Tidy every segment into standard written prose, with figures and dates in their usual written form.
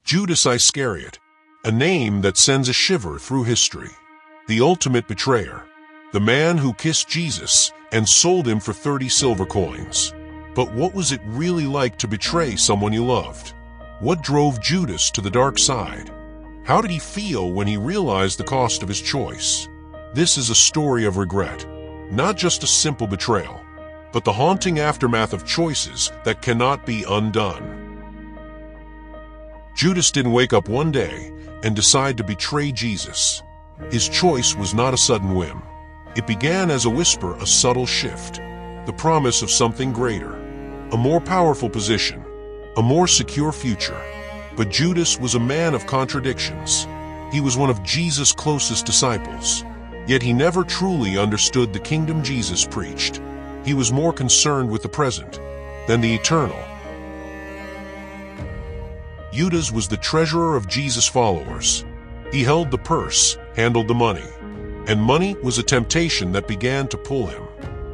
Judas Iscariot, a name that sends a shiver through history. The ultimate betrayer, the man who kissed Jesus and sold him for 30 silver coins. But what was it really like to betray someone you loved? What drove Judas to the dark side? How did he feel when he realized the cost of his choice? This is a story of regret, not just a simple betrayal, but the haunting aftermath of choices that cannot be undone. Judas didn't wake up one day and decide to betray Jesus. His choice was not a sudden whim. It began as a whisper, a subtle shift, the promise of something greater, a more powerful position, a more secure future. But Judas was a man of contradictions. He was one of Jesus' closest disciples, yet he never truly understood the kingdom Jesus preached. He was more concerned with the present than the eternal. Judas was the treasurer of Jesus' followers. He held the purse, handled the money, and money was a temptation that began to pull him.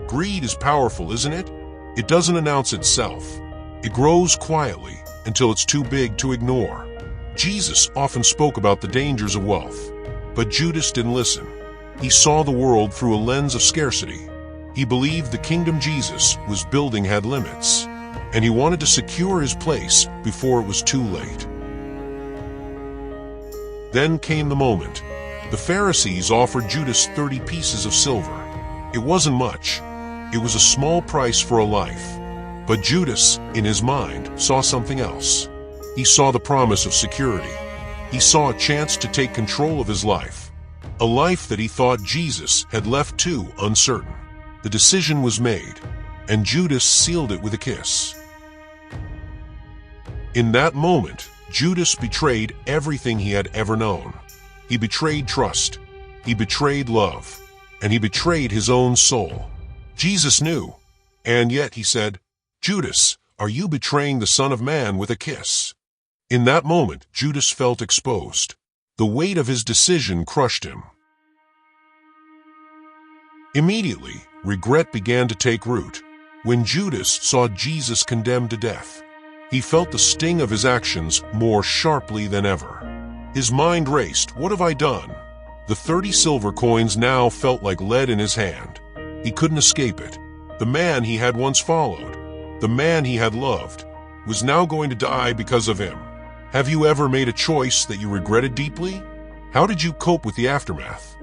Greed is powerful, isn't it? It doesn't announce itself. It grows quietly until it's too big to ignore. Jesus often spoke about the dangers of wealth, but Judas didn't listen. He saw the world through a lens of scarcity. He believed the kingdom Jesus was building had limits, and he wanted to secure his place before it was too late. Then came the moment. The Pharisees offered Judas 30 pieces of silver. It wasn't much. It was a small price for a life. But Judas, in his mind, saw something else. He saw the promise of security. He saw a chance to take control of his life, a life that he thought Jesus had left too uncertain. The decision was made, and Judas sealed it with a kiss. In that moment, Judas betrayed everything he had ever known. He betrayed trust, he betrayed love, and he betrayed his own soul. Jesus knew, and yet he said, "Judas, are you betraying the Son of Man with a kiss?" In that moment, Judas felt exposed. The weight of his decision crushed him. Immediately, regret began to take root. When Judas saw Jesus condemned to death, he felt the sting of his actions more sharply than ever. His mind raced. What have I done? The 30 silver coins now felt like lead in his hand. He couldn't escape it. The man he had once followed, the man he had loved, was now going to die because of him. Have you ever made a choice that you regretted deeply? How did you cope with the aftermath?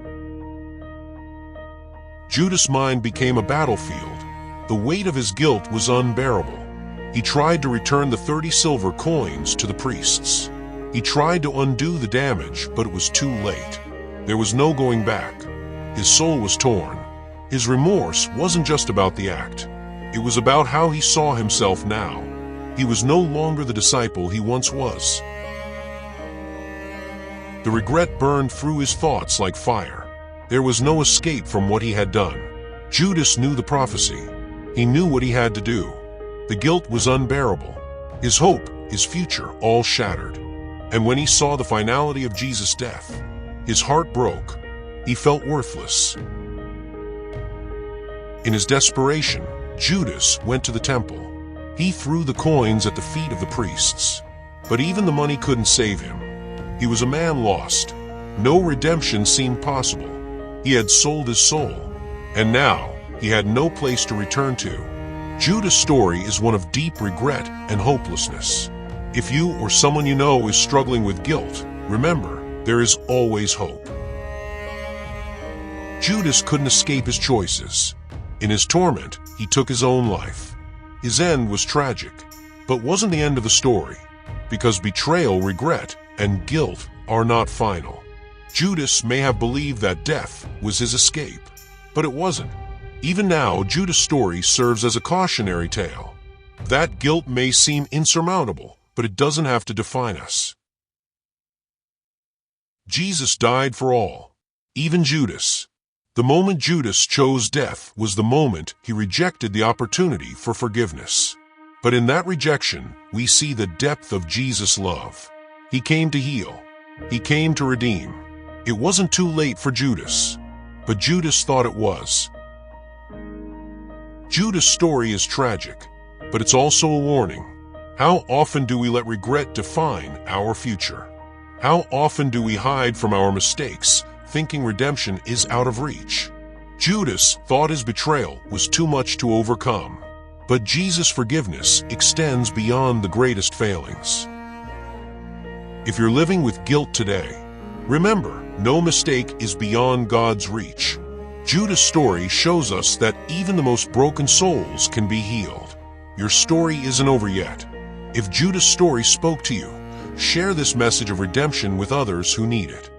Judas' mind became a battlefield. The weight of his guilt was unbearable. He tried to return the 30 silver coins to the priests. He tried to undo the damage, but it was too late. There was no going back. His soul was torn. His remorse wasn't just about the act. It was about how he saw himself now. He was no longer the disciple he once was. The regret burned through his thoughts like fire. There was no escape from what he had done. Judas knew the prophecy. He knew what he had to do. The guilt was unbearable. His hope, his future, all shattered. And when he saw the finality of Jesus' death, his heart broke. He felt worthless. In his desperation, Judas went to the temple. He threw the coins at the feet of the priests. But even the money couldn't save him. He was a man lost. No redemption seemed possible. He had sold his soul, and now he had no place to return to. Judas' story is one of deep regret and hopelessness. If you or someone you know is struggling with guilt, remember, there is always hope. Judas couldn't escape his choices. In his torment, he took his own life. His end was tragic, but wasn't the end of the story, because betrayal, regret, and guilt are not final. Judas may have believed that death was his escape, but it wasn't. Even now, Judas' story serves as a cautionary tale. That guilt may seem insurmountable, but it doesn't have to define us. Jesus died for all, even Judas. The moment Judas chose death was the moment he rejected the opportunity for forgiveness. But in that rejection, we see the depth of Jesus' love. He came to heal. He came to redeem. It wasn't too late for Judas, but Judas thought it was. Judas' story is tragic, but it's also a warning. How often do we let regret define our future? How often do we hide from our mistakes, thinking redemption is out of reach? Judas thought his betrayal was too much to overcome, but Jesus' forgiveness extends beyond the greatest failings. If you're living with guilt today, remember, no mistake is beyond God's reach. Judas' story shows us that even the most broken souls can be healed. Your story isn't over yet. If Judas' story spoke to you, share this message of redemption with others who need it.